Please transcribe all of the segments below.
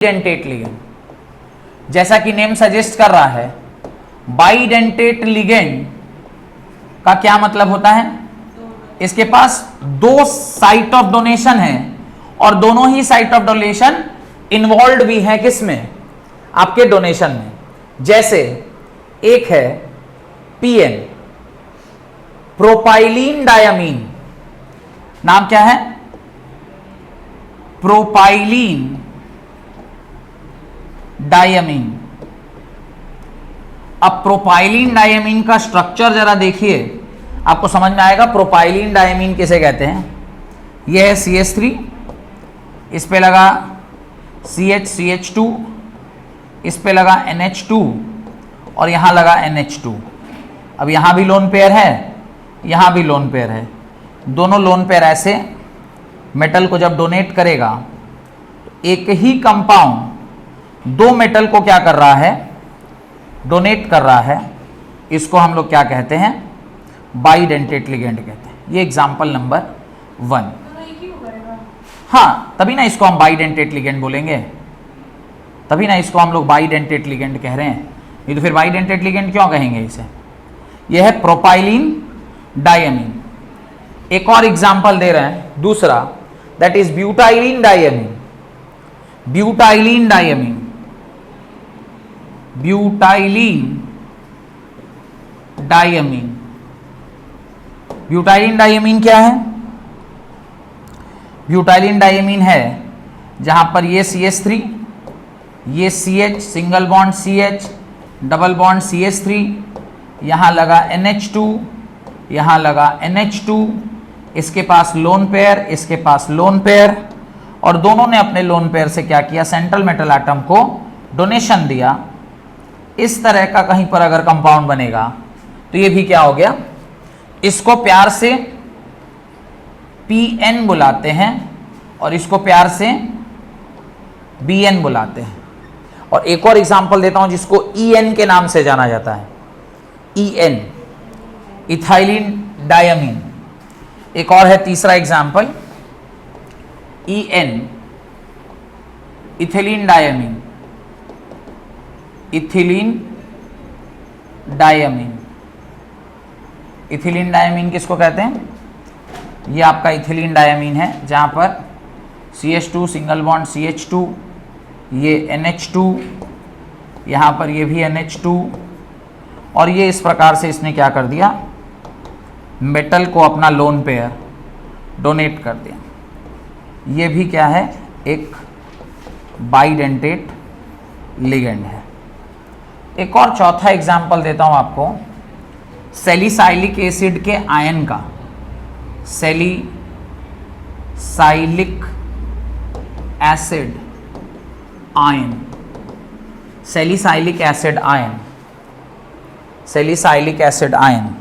Bidentate ligand, जैसा कि name suggest कर रहा है, बाइडेंटेट लिगेंड का क्या मतलब होता है? इसके पास दो साइट ऑफ डोनेशन है और दोनों ही साइट ऑफ डोनेशन इन्वॉल्व भी है किसमें? आपके डोनेशन में। जैसे एक है पीएन, प्रोपाइलीन डायमीन, नाम क्या है? Propylene diamine. अब प्रोपाइलीन डायमीन का स्ट्रक्चर जरा देखिए, आपको समझ में आएगा प्रोपाइलीन डायमीन किसे कहते हैं। यह है CH3, इस पे लगा CH2, इस पे लगा NH2 और यहां लगा NH2। अब यहां भी लोन पेयर है, यहां भी लोन पेयर है। दोनों लोन पेयर ऐसे मेटल को जब डोनेट करेगा तो एक ही कंपाउंड दो मेटल को क्या कर रहा है? डोनेट कर रहा है। इसको हम लोग क्या कहते हैं? बाइडेंटेट लिगेंड कहते हैं। ये एग्जांपल नंबर 1। हाँ, तभी ना इसको हम बाइडेंटेट लिगेंड बोलेंगे, तभी ना इसको हम लोग बाइडेंटेट लिगेंड कह रहे हैं। नहीं तो फिर बाइडेंटेट लिगेंड क्यों कहेंगे इसे? यह है प्रोपाइलीन डायमीन। एक और एग्जांपल दे रहे हैं, दूसरा, that is butylene diamine. Butylene diamine, butylene diamine. Butylene diamine क्या है? ब्यूटाइलीन डायमीन है जहां पर ये CH3, ये CH, single bond CH, double bond CH3, यहां लगा NH2, यहां लगा NH2, इसके पास लोन पेयर, इसके पास लोन पेयर, और दोनों ने अपने लोन पेयर से क्या किया? सेंट्रल मेटल एटम को डोनेशन दिया। इस तरह का कहीं पर अगर कंपाउंड बनेगा तो ये भी क्या हो गया? इसको प्यार से PN बुलाते हैं और इसको प्यार से BN बुलाते हैं। और एक और एग्जांपल देता हूं जिसको EN के नाम से जाना जाता है। EN, ethylene diamine. एक और है तीसरा example, EN, ethylene diamine. Ethylene diamine, ethylene diamine किसको कहते हैं? ये आपका इथिलीन डायमीन है जहां पर CH2, सिंगल बॉन्ड CH2, ये NH2, यहां पर ये भी NH2, और ये इस प्रकार से इसने क्या कर दिया? मेटल को अपना लोन पेयर डोनेट कर दिया। ये भी क्या है? एक बाइडेंटेट लिगेंड है। एक और चौथा एग्जांपल देता हूं आपको, सैलिसाइलिक एसिड के आयन का। Salicylic acid ion, salicylic acid ion, salicylic acid ion.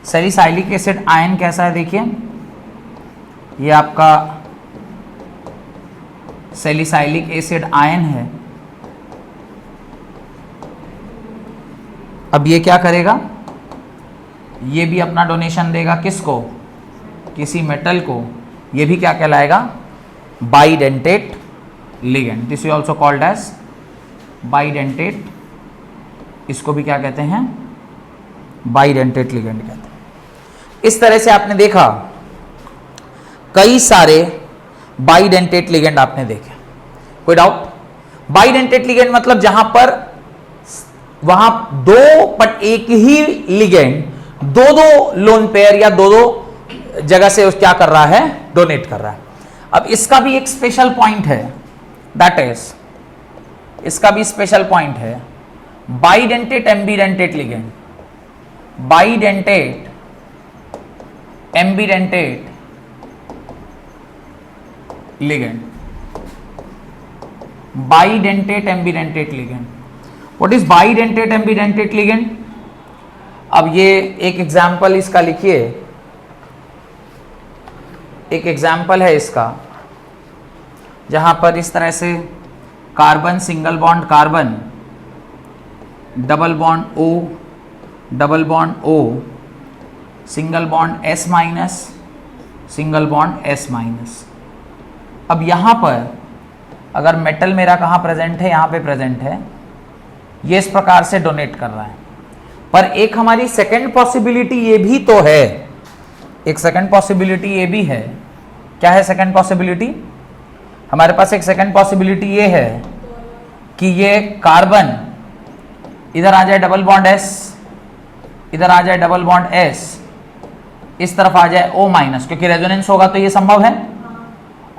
Salicylic acid ion कैसा है? देखिए, ये आपका सैलिसाइलिक एसिड आयन है। अब ये क्या करेगा? ये भी अपना डोनेशन देगा किसको? किसी मेटल को। ये भी क्या कहलाएगा? Bidentate ligand. This is also called as bidentate. इसको भी क्या कहते हैं? बाइडेंटेट लिगेंड कहते हैं। इस तरह से आपने देखा कई सारे बाइडेंटेट लिगेंड आपने देखे। कोई डाउट? बाइडेंटेट लिगेंड मतलब जहां पर वहां दो बट एक ही लिगेंड दो लोन पेयर या दो जगह से क्या कर रहा है? डोनेट कर रहा है। अब इसका भी एक स्पेशल पॉइंट है, दैट इज, इसका भी स्पेशल पॉइंट है bidentate ambidentate ligand. Bidentate ambidentate ligand, bidentate ambidentate ligand. What is bidentate ambidentate ligand? अब ये एक एग्जाम्पल इसका लिखिए, एक एग्जाम्पल है इसका जहां पर इस तरह से carbon, single bond carbon, double bond O, double bond O, single bond S minus, single bond S minus. अब यहां पर अगर मेटल मेरा कहाँ प्रेजेंट है, यहाँ पे प्रेजेंट है, ये इस प्रकार से डोनेट कर रहा है। पर एक हमारी सेकंड पॉसिबिलिटी ये भी तो है, एक सेकंड पॉसिबिलिटी ये भी है। क्या है सेकंड पॉसिबिलिटी? हमारे पास एक सेकंड पॉसिबिलिटी ये है कि ये कार्बन इधर आ जाए डबल बॉन्ड S, इधर आ जाए डबल बॉन्ड S, इस तरफ आ जाए O माइनस, क्योंकि रेजोनेंस होगा तो ये संभव है,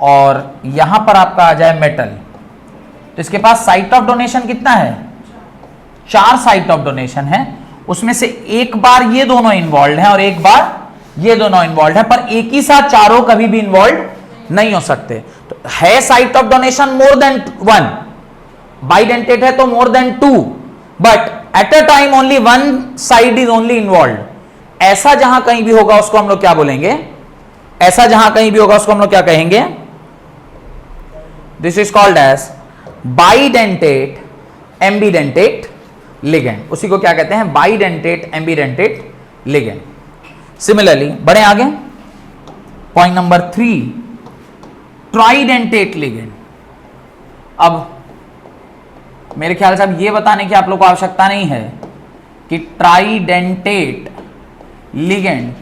और यहां पर आपका आ जाए मेटल। तो इसके पास साइट ऑफ डोनेशन कितना है? 4 साइट ऑफ डोनेशन है। उसमें से एक बार ये दोनों इन्वॉल्व हैं और एक बार ये दोनों इन्वॉल्व है, पर एक ही साथ चारों कभी भी इन्वॉल्व नहीं हो सकते। तो है site of donation more than 1, bidentate है तो more than 2, but at a time only 1 side is only involve. ऐसा जहां कहीं भी होगा उसको हम लोग क्या बोलेंगे? ऐसा जहां कहीं भी होगा उसको हम लोग क्या कहेंगे? This is called as bidentate ambidentate ligand. उसी को क्या कहते हैं? Bidentate ambidentate ligand. सिमिलरली बढ़े आगे, पॉइंट नंबर 3, ट्राइडेंटेट लिगेंड। अब मेरे ख्याल से अब ये बताने की आप लोग को आवश्यकता नहीं है कि ट्राइडेंटेट लिगेंड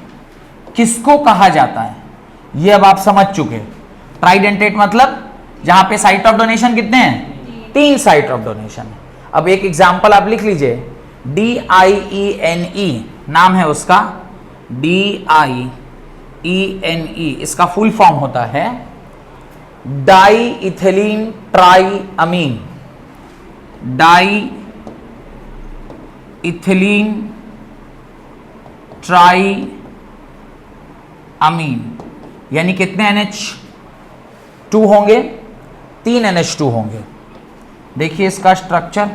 किसको कहा जाता है, ये अब आप समझ चुके। ट्राइडेंटेट मतलब जहां पे साइट ऑफ डोनेशन कितने हैं? 3 साइट ऑफ डोनेशन। अब एक एग्जांपल आप लिख लीजिए, DIENE नाम है उसका, DIENE, इसका फुल फॉर्म होता है डाई इथिलीन ट्राईअमीन। डाई इथिलीन ट्राईअमीन यानी कितने NH2 होंगे? 3 NH2 होंगे। देखिए इसका structure,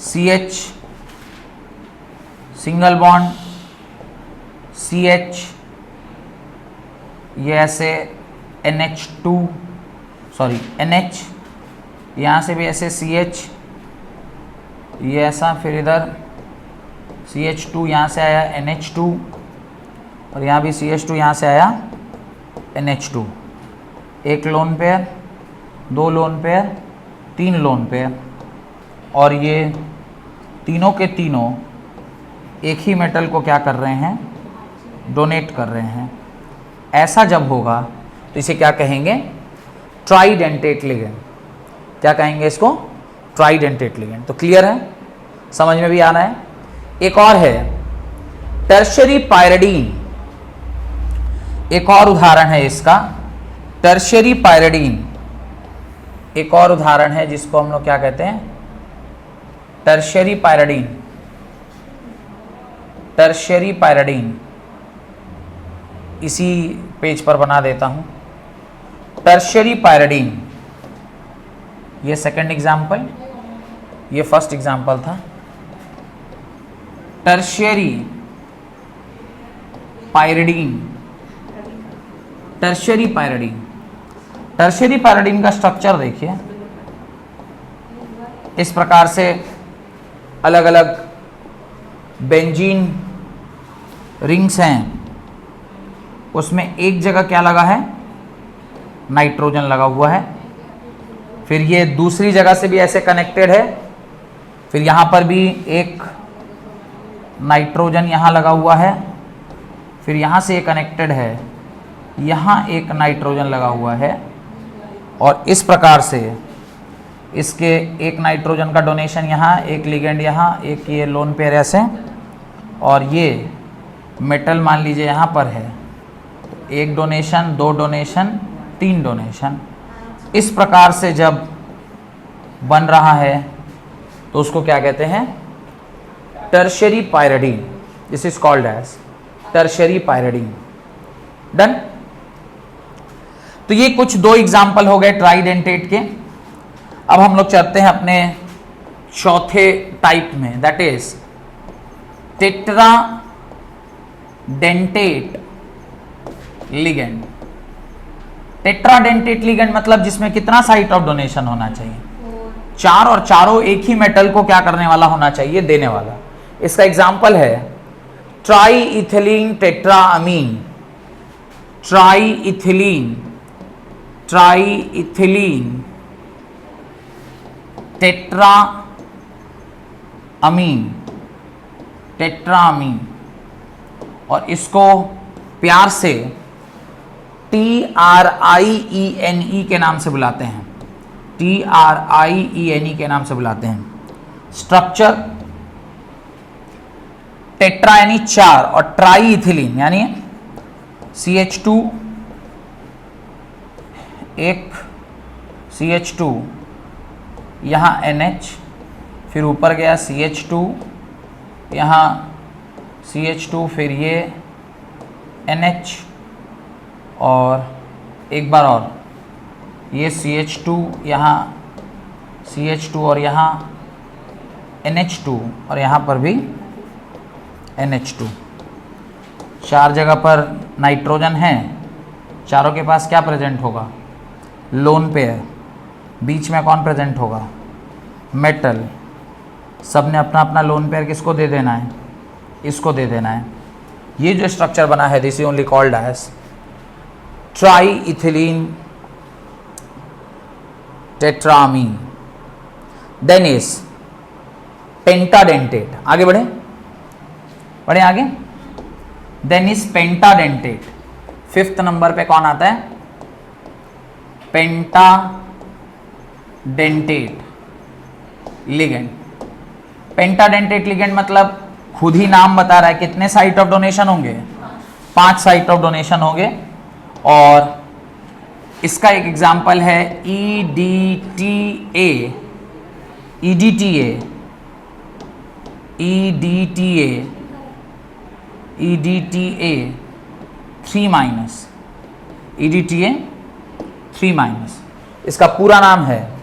CH single bond, CH, ये ऐसे NH2 सॉरी NH, यहाँ से भी ऐसे CH, ये ऐसा, फिर इधर CH2 यहाँ से आया NH2, और यहाँ भी CH2 यहाँ से आया NH2। एक lone pair, 2 lone pair, 3 lone pair, और ये तीनों के तीनों एक ही मेटल को क्या कर रहे हैं? डोनेट कर रहे हैं। ऐसा जब होगा तो इसे क्या कहेंगे? Tridentate ligand. क्या कहेंगे इसको? Tridentate ligand. तो क्लियर है, समझ में भी आ रहा है। एक और है टर्शियरी पायरिडीन, एक और उदाहरण है इसका, टर्शियरी पायरिडीन एक और उदाहरण है जिसको हम लोग क्या कहते हैं? Tertiary pyridine. टर्शियरी पायरिडीन इसी पेज पर बना देता हूं। टर्शियरी पायरिडीन, ये सेकंड एग्जाम्पल, ये फर्स्ट एग्जाम्पल था। Tertiary pyridine, tertiary pyridine. Tertiary pyridine का स्ट्रक्चर देखिए, इस प्रकार से अलग अलग बेंजीन रिंग्स हैं, उसमें एक जगह क्या लगा है? नाइट्रोजन लगा हुआ है। फिर ये दूसरी जगह से भी ऐसे कनेक्टेड है, फिर यहाँ पर भी एक नाइट्रोजन यहाँ लगा हुआ है, फिर यहाँ से ये कनेक्टेड है, यहाँ एक नाइट्रोजन लगा हुआ है, और इस प्रकार से इसके एक नाइट्रोजन का डोनेशन यहाँ, एक लिगेंड यहाँ, एक ये लोन पेयर ऐसे, और ये मेटल मान लीजिए यहाँ पर है, एक डोनेशन, 2 डोनेशन, 3 डोनेशन। इस प्रकार से जब बन रहा है तो उसको क्या कहते हैं? Tertiary pyridine. This is called as tertiary pyridine. Done. तो ये कुछ 2 एग्जाम्पल हो गए ट्राइडेंटेट के। अब हम लोग चलते हैं अपने चौथे टाइप में, that is tetradentate ligand. Tetradentate ligand मतलब जिसमें कितना साइट ऑफ डोनेशन होना चाहिए? 4, और चारों एक ही मेटल को क्या करने वाला होना चाहिए? देने वाला। इसका एग्जाम्पल है ट्राईइथिलीन टेट्राअमीन। ट्राईइथिलीन ट्राई इथिलीन टेट्रामीन, और इसको प्यार से TRIENE के नाम से बुलाते हैं, TRIENE के नाम से बुलाते हैं। स्ट्रक्चर टेट्रा यानी 4 और ट्राई इथिलीन यानी CH2 एक CH2 यहाँ NH, फिर ऊपर गया CH2 यहाँ CH2, फिर ये NH, और एक बार और ये CH2 यहाँ CH2 और यहाँ NH2 और यहाँ पर भी NH2। 4 जगह पर नाइट्रोजन है, चारों के पास क्या प्रेजेंट होगा? Lone pair. बीच में कौन प्रेजेंट होगा? मेटल। सब ने अपना अपना लोन पेयर किसको दे देना है? इसको दे देना है। ये जो स्ट्रक्चर बना है this is only called as tri ethylene tetramine. Then is pentadentate. आगे बढ़े आगे। Then is पेंटाडेंटेट। 5th नंबर पे कौन आता है? पेंटाडेंटेट लिगेंड। पेंटाडेंटेट लिगेंड मतलब खुद ही नाम बता रहा है कितने साइट ऑफ डोनेशन होंगे? 5 साइट ऑफ डोनेशन होंगे। और इसका एक एग्जांपल है EDTA 3-। इसका पूरा नाम है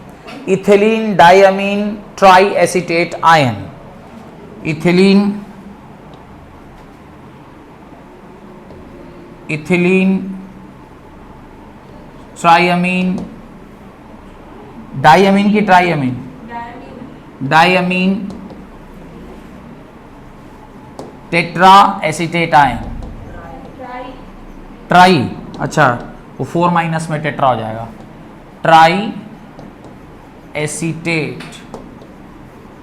ethylene diamine tri acetate ion. Ethylene triamine, diamine की triamine? Diamine tetra acetate ion. Tri, अच्छा वो 4- में टेट्रा हो जाएगा। Tri acetate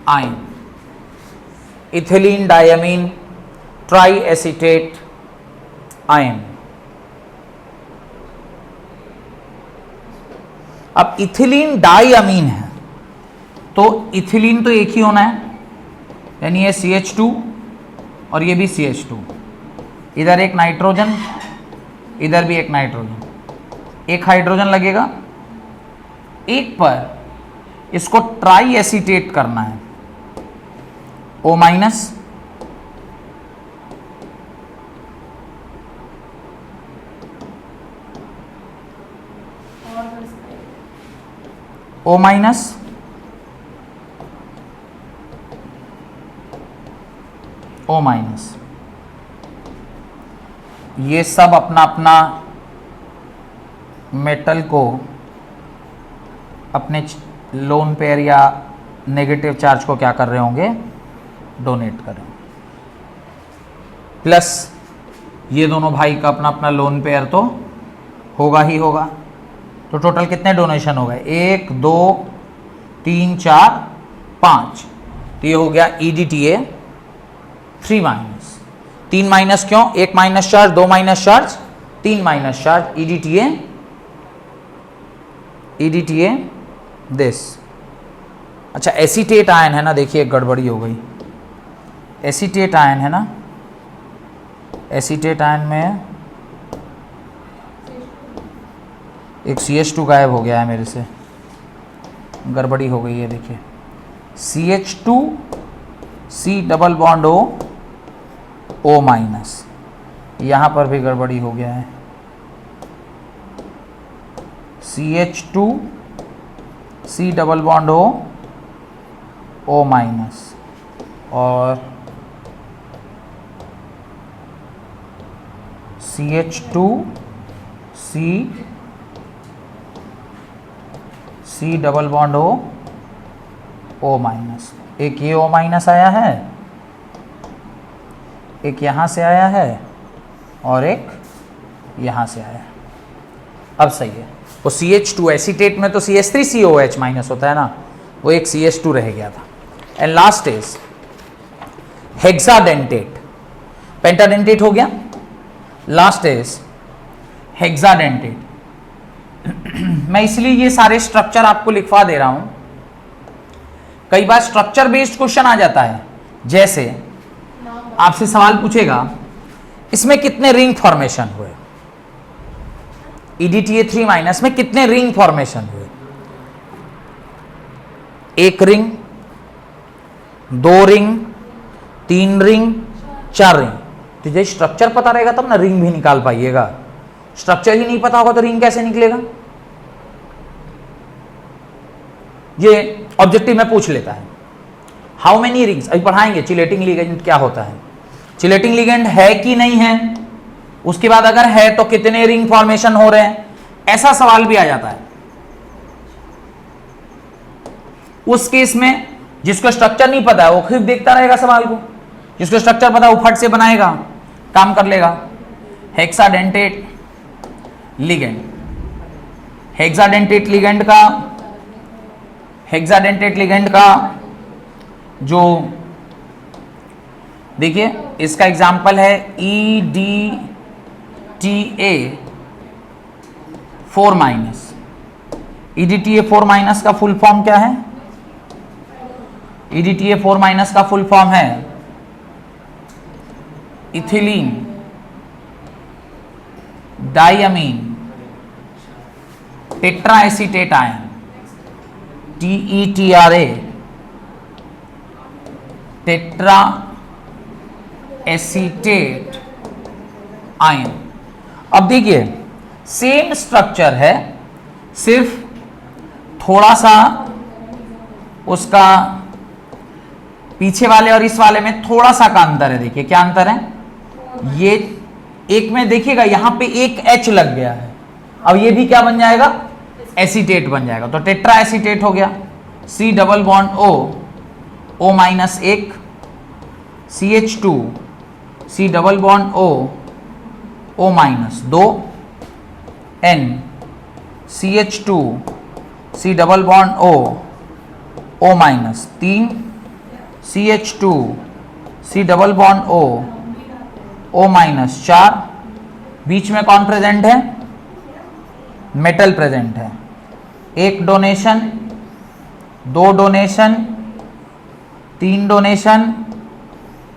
ion, ethylene diamine tri acetate ion. अब इथिलीन डायमीन है तो इथिलीन तो एक ही होना है, यानी ये CH2 और ये भी CH2, इधर एक नाइट्रोजन इधर भी एक नाइट्रोजन, एक हाइड्रोजन लगेगा। एक पर इसको ट्राई एसीटेट करना है, O-, O-, O-। ये सब अपना अपना मेटल को अपने लोन पेयर या नेगेटिव चार्ज को क्या कर रहे होंगे? डोनेट कर रहे होंगे। प्लस ये दोनों भाई का अपना अपना लोन पेयर तो होगा ही होगा। तो टोटल कितने डोनेशन हो गए? 1 2 3 4 5। तो ये हो गया EDTA 3-। 3- क्यों? 1- charge, 2- charge, 3- charge. EDTA this. अच्छा एसीटेट आयन है ना, देखिए गड़बड़ी हो गई। एसीटेट आयन है ना, एसीटेट आयन में एक CH2 गायब हो गया है मेरे से, गड़बड़ी हो गई है। देखिए CH2 C double bond O, O-। यहाँ पर भी गड़बड़ी हो गया है। CH2 C double bond O, O-। और CH2 C double bond O, O-। एक ये O- आया है, एक यहाँ से आया है और एक यहाँ से आया है। अब सही है। वो CH2 एसीटेट में तो CH3COH माइनस होता है ना, वो एक CH2 रह गया था। एंड लास्ट इज हेक्साडेंटेट, पेंटाडेंटेट हो गया, लास्ट इज हेक्साडेंटेट। मैं इसलिए ये सारे स्ट्रक्चर आपको लिखवा दे रहा हूं, कई बार स्ट्रक्चर बेस्ड क्वेश्चन आ जाता है। जैसे आपसे सवाल पूछेगा इसमें कितने रिंग फॉर्मेशन हुए, EDTA3 माइनस में कितने रिंग फॉर्मेशन हुए, 1 रिंग, 2 रिंग, 3 रिंग, 4 रिंग। तुझे स्ट्रक्चर पता रहेगा तब ना रिंग भी निकाल पाइएगा, स्ट्रक्चर ही नहीं पता होगा तो रिंग कैसे निकलेगा। ये ऑब्जेक्टिव में पूछ लेता है, हाउ मेनी रिंग्स, अभी पढ़ाएंगे चिलेटिंग लिगेंड क्या होता है, चिलेटिंग लिगेंड है कि नहीं है, उसके बाद अगर है तो कितने रिंग फॉर्मेशन हो रहे हैं, ऐसा सवाल भी आ जाता है। उस केस में जिसको स्ट्रक्चर नहीं पता है वो खुद देखता रहेगा सवाल को, जिसको स्ट्रक्चर पता है वो फट से बनाएगा, काम कर लेगा। हेक्साडेंटेट लिगेंड, हेक्साडेंटेट लिगेंड का जो देखिए इसका एग्जाम्पल है EDTA4 माइनस। EDTA4 माइनस का फुल फॉर्म क्या है, EDTA4 माइनस का फुल फॉर्म है ethylene diamine tetra acetate ion, TETRA, tetra acetate ion. अब देखिए सेम स्ट्रक्चर है, सिर्फ थोड़ा सा उसका पीछे वाले और इस वाले में थोड़ा सा का अंतर है। देखिए क्या अंतर है, ये एक में देखिएगा यहां पे एक H लग गया है, अब ये भी क्या बन जाएगा, एसीटेट बन जाएगा, तो टेट्रा एसीटेट हो गया। C double bond O minus 1, CH2, C double bond O minus 2, N, CH2, C double bond O minus 3, CH2, C double bond O minus 4, बीच में कौन प्रेजेंट है, मेटल प्रेजेंट है। 1 डोनेशन, 2 डोनेशन, 3 डोनेशन,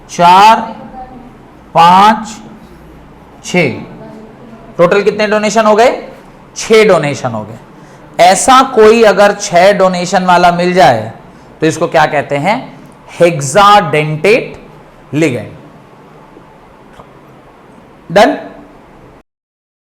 4, 5, 6, टोटल कितने donation हो गए, 6 donation हो गए। ऐसा कोई अगर 6 डोनेशन वाला मिल जाए तो इसको क्या कहते हैं, हेक्साडेंटेट लिगेंड। डन।